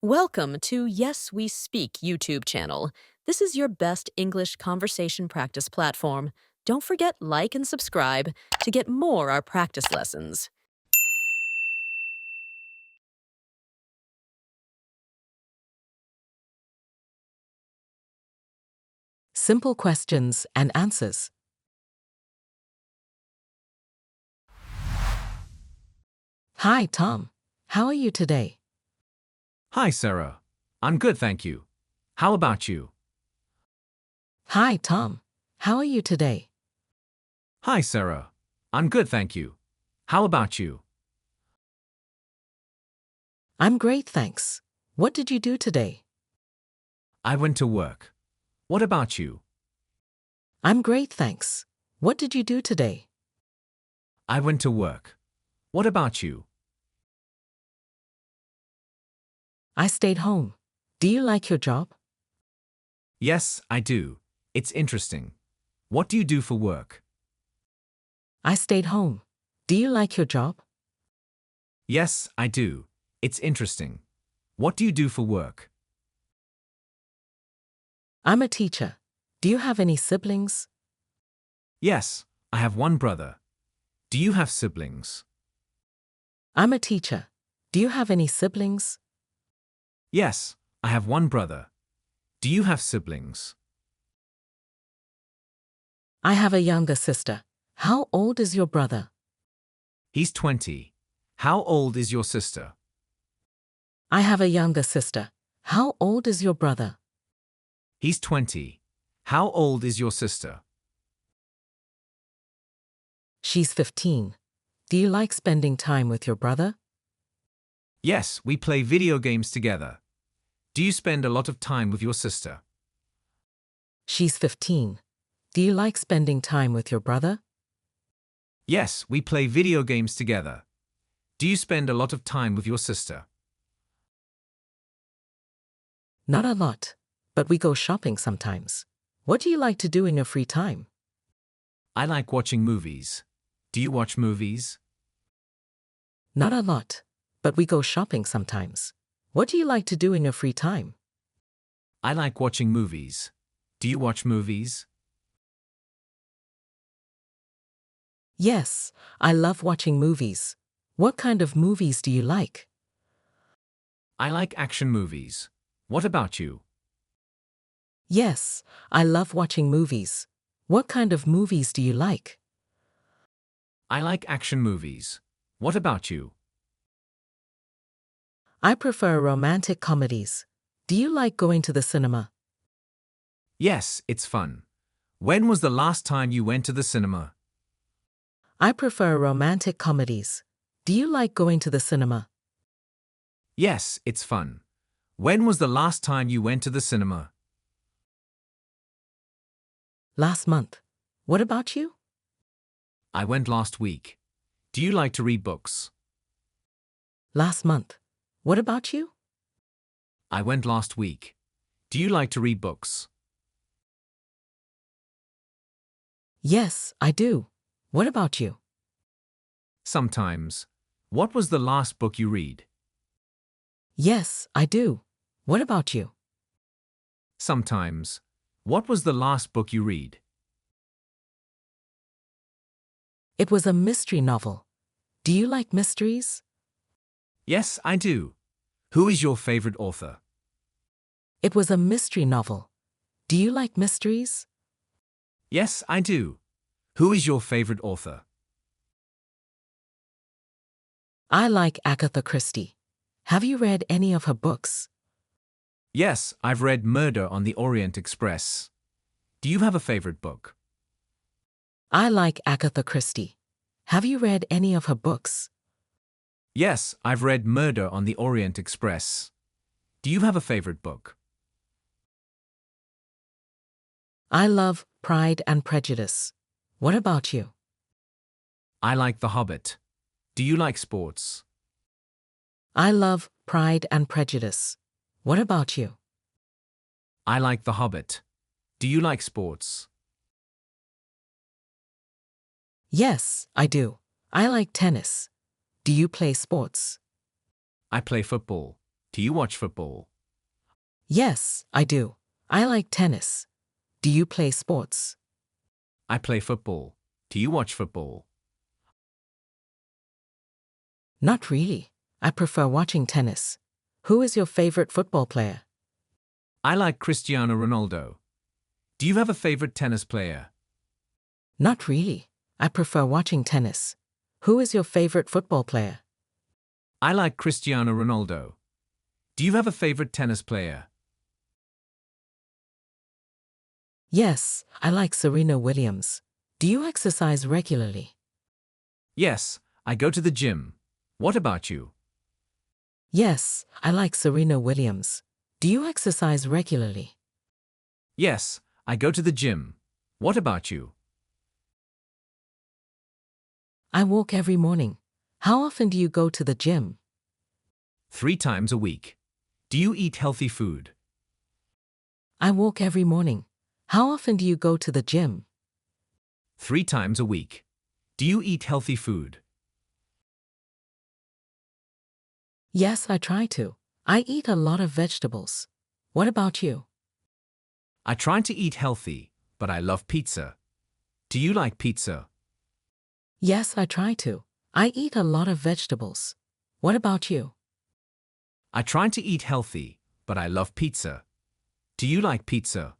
Welcome to Yes We Speak YouTube channel. This is your best English conversation practice platform. Don't forget like and subscribe to get more our practice lessons. Simple questions and answers. Hi, Tom. How are you today? Hi, Sarah. I'm good, thank you. How about you? Hi, Tom. How are you today? Hi, Sarah. I'm good, thank you. How about you? I'm great, thanks. What did you do today? I went to work. What about you? I'm great, thanks. What did you do today? I went to work. What about you? I stayed home. Do you like your job? Yes, I do. It's interesting. What do you do for work? I stayed home. Do you like your job? Yes, I do. It's interesting. What do you do for work? I'm a teacher. Do you have any siblings? Yes, I have one brother. Do you have siblings? I'm a teacher. Do you have any siblings? Yes, I have one brother. Do you have siblings? I have a younger sister. How old is your brother? He's 20. How old is your sister? I have a younger sister. How old is your brother? He's 20. How old is your sister? She's 15. Do you like spending time with your brother? Yes, we play video games together. Do you spend a lot of time with your sister? She's 15. Do you like spending time with your brother? Yes, we play video games together. Do you spend a lot of time with your sister? Not a lot, but we go shopping sometimes. What do you like to do in your free time? I like watching movies. Do you watch movies? Not a lot, but we go shopping sometimes. What do you like to do in your free time? I like watching movies. Do you watch movies? Yes, I love watching movies. What kind of movies do you like? I like action movies. What about you? Yes, I love watching movies. What kind of movies do you like? I like action movies. What about you? I prefer romantic comedies. Do you like going to the cinema? Yes, it's fun. When was the last time you went to the cinema? I prefer romantic comedies. Do you like going to the cinema? Yes, it's fun. When was the last time you went to the cinema? Last month. What about you? I went last week. Do you like to read books? Last month. What about you? I went last week. Do you like to read books? Yes, I do. What about you? Sometimes. What was the last book you read? Yes, I do. What about you? Sometimes. What was the last book you read? It was a mystery novel. Do you like mysteries? Yes, I do. Who is your favorite author? It was a mystery novel. Do you like mysteries? Yes, I do. Who is your favorite author? I like Agatha Christie. Have you read any of her books? Yes, I've read Murder on the Orient Express. Do you have a favorite book? I like Agatha Christie. Have you read any of her books? Yes, I've read Murder on the Orient Express. Do you have a favorite book? I love Pride and Prejudice. What about you? I like The Hobbit. Do you like sports? I love Pride and Prejudice. What about you? I like The Hobbit. Do you like sports? Yes, I do. I like tennis. Do you play sports? I play football. Do you watch football? Yes, I do. I like tennis. Do you play sports? I play football. Do you watch football? Not really. I prefer watching tennis. Who is your favorite football player? I like Cristiano Ronaldo. Do you have a favorite tennis player? Not really. I prefer watching tennis. Who is your favorite football player? I like Cristiano Ronaldo. Do you have a favorite tennis player? Yes, I like Serena Williams. Do you exercise regularly? Yes, I go to the gym. What about you? Yes, I like Serena Williams. Do you exercise regularly? Yes, I go to the gym. What about you? I walk every morning. How often do you go to the gym? 3 times a week. Do you eat healthy food? I walk every morning. How often do you go to the gym? 3 times a week. Do you eat healthy food? Yes, I try to. I eat a lot of vegetables. What about you? I try to eat healthy, but I love pizza. Do you like pizza? Yes, I try to. I eat a lot of vegetables. What about you? I try to eat healthy, but I love pizza. Do you like pizza?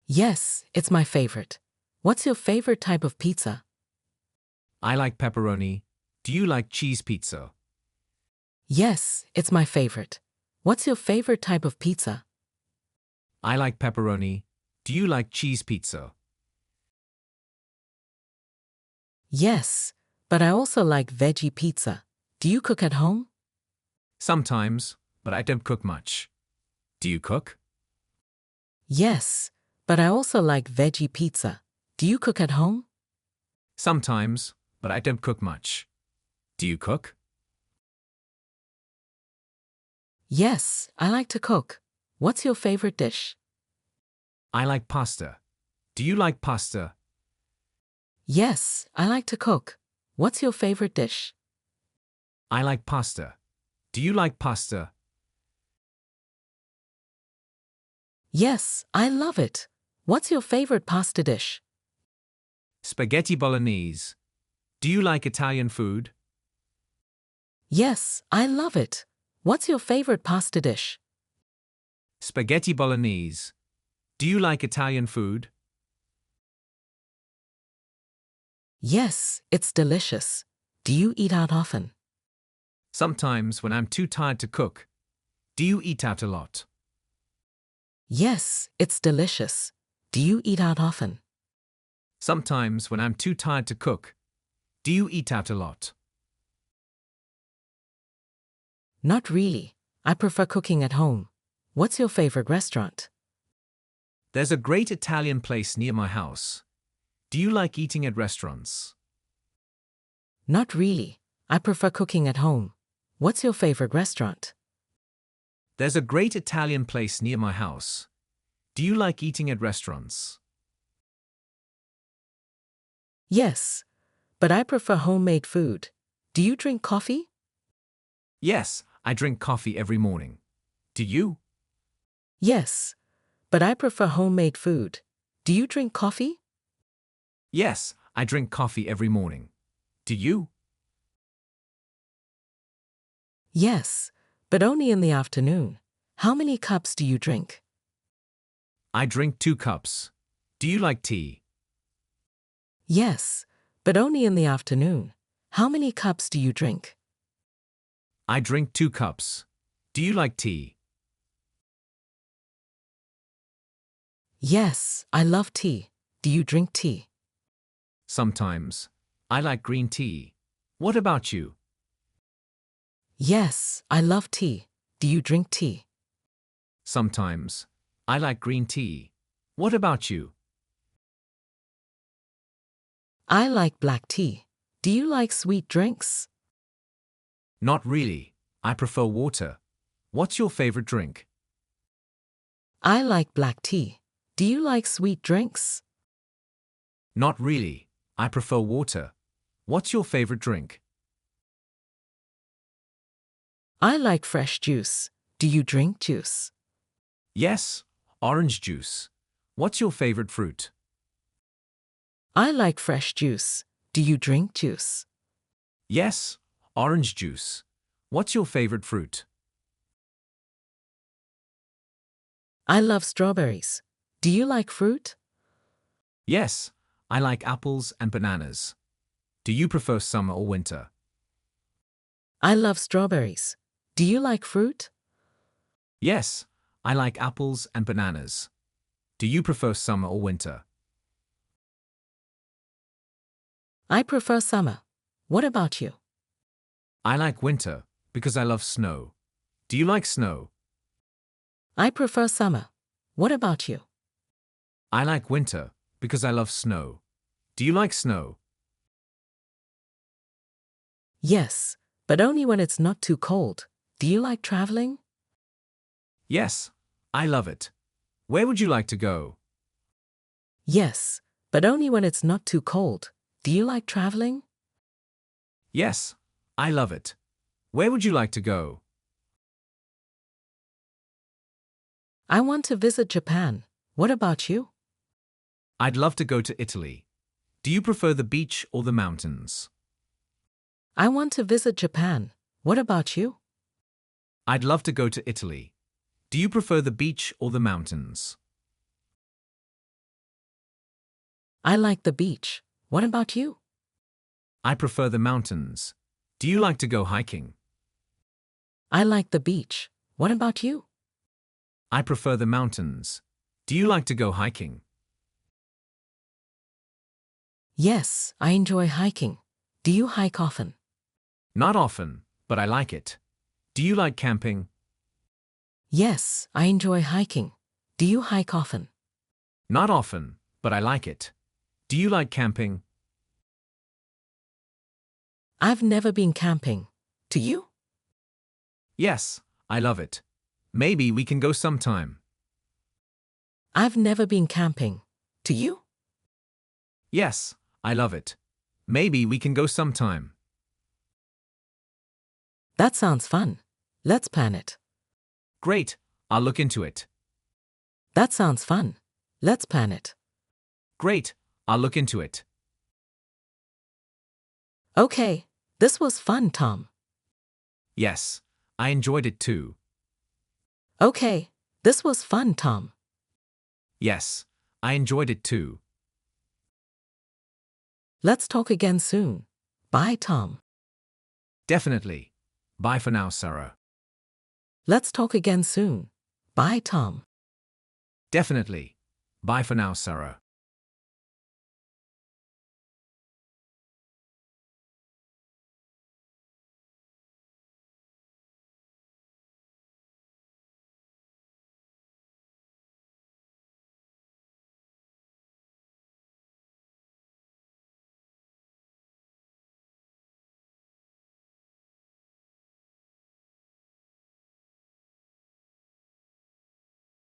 Yes, it's my favorite. What's your favorite type of pizza? I like pepperoni. Do you like cheese pizza? Yes, it's my favorite. What's your favorite type of pizza? I like pepperoni. Do you like cheese pizza? Yes, but I also like veggie pizza. Do you cook at home? Sometimes, but I don't cook much. Do you cook? Yes, but I also like veggie pizza. Do you cook at home? Sometimes, but I don't cook much. Do you cook? Yes, I like to cook. What's your favorite dish? I like pasta. Do you like pasta? Yes, I like to cook. What's your favorite dish? I like pasta. Do you like pasta? Yes, I love it. What's your favorite pasta dish? Spaghetti bolognese. Do you like Italian food? Yes, I love it. What's your favorite pasta dish? Spaghetti bolognese. Do you like Italian food? Yes, it's delicious. Do you eat out often? Sometimes when I'm too tired to cook. Do you eat out a lot? Yes, it's delicious. Do you eat out often? Sometimes when I'm too tired to cook. Do you eat out a lot? Not really. I prefer cooking at home. What's your favorite restaurant? There's a great Italian place near my house. Do you like eating at restaurants? Not really. I prefer cooking at home. What's your favorite restaurant? There's a great Italian place near my house. Do you like eating at restaurants? Yes, but I prefer homemade food. Do you drink coffee? Yes, I drink coffee every morning. Do you? Yes, but I prefer homemade food. Do you drink coffee? Yes, I drink coffee every morning. Do you? Yes, but only in the afternoon. How many cups do you drink? I drink 2 cups. Do you like tea? Yes, but only in the afternoon. How many cups do you drink? I drink 2 cups. Do you like tea? Yes, I love tea. Do you drink tea? Sometimes. I like green tea. What about you? Yes, I love tea. Do you drink tea? Sometimes. I like green tea. What about you? I like black tea. Do you like sweet drinks? Not really. I prefer water. What's your favorite drink? I like black tea. Do you like sweet drinks? Not really. I prefer water. What's your favorite drink? I like fresh juice. Do you drink juice? Yes, orange juice. What's your favorite fruit? I like fresh juice. Do you drink juice? Yes, orange juice. What's your favorite fruit? I love strawberries. Do you like fruit? Yes, I like apples and bananas. Do you prefer summer or winter? I love strawberries. Do you like fruit? Yes, I like apples and bananas. Do you prefer summer or winter? I prefer summer. What about you? I like winter because I love snow. Do you like snow? I prefer summer. What about you? I like winter because I love snow. Do you like snow? Yes, but only when it's not too cold. Do you like traveling? Yes, I love it. Where would you like to go? Yes, but only when it's not too cold. Do you like traveling? Yes, I love it. Where would you like to go? I want to visit Japan. What about you? I'd love to go to Italy. Do you prefer the beach or the mountains? I want to visit Japan. What about you? I'd love to go to Italy. Do you prefer the beach or the mountains? I like the beach. What about you? I prefer the mountains. Do you like to go hiking? I like the beach. What about you? I prefer the mountains. Do you like to go hiking? Yes, I enjoy hiking. Do you hike often? Not often, but I like it. Do you like camping? Yes, I enjoy hiking. Do you hike often? Not often, but I like it. Do you like camping? I've never been camping. Do you? Yes, I love it. Maybe we can go sometime. I've never been camping. Do you? Yes, I love it. Maybe we can go sometime. That sounds fun. Let's plan it. Great, I'll look into it. That sounds fun. Let's plan it. Great, I'll look into it. Okay, this was fun, Tom. Yes, I enjoyed it too. Okay, this was fun, Tom. Yes, I enjoyed it too. Let's talk again soon. Bye, Tom. Definitely. Bye for now, Sarah. Let's talk again soon. Bye, Tom. Definitely. Bye for now, Sarah.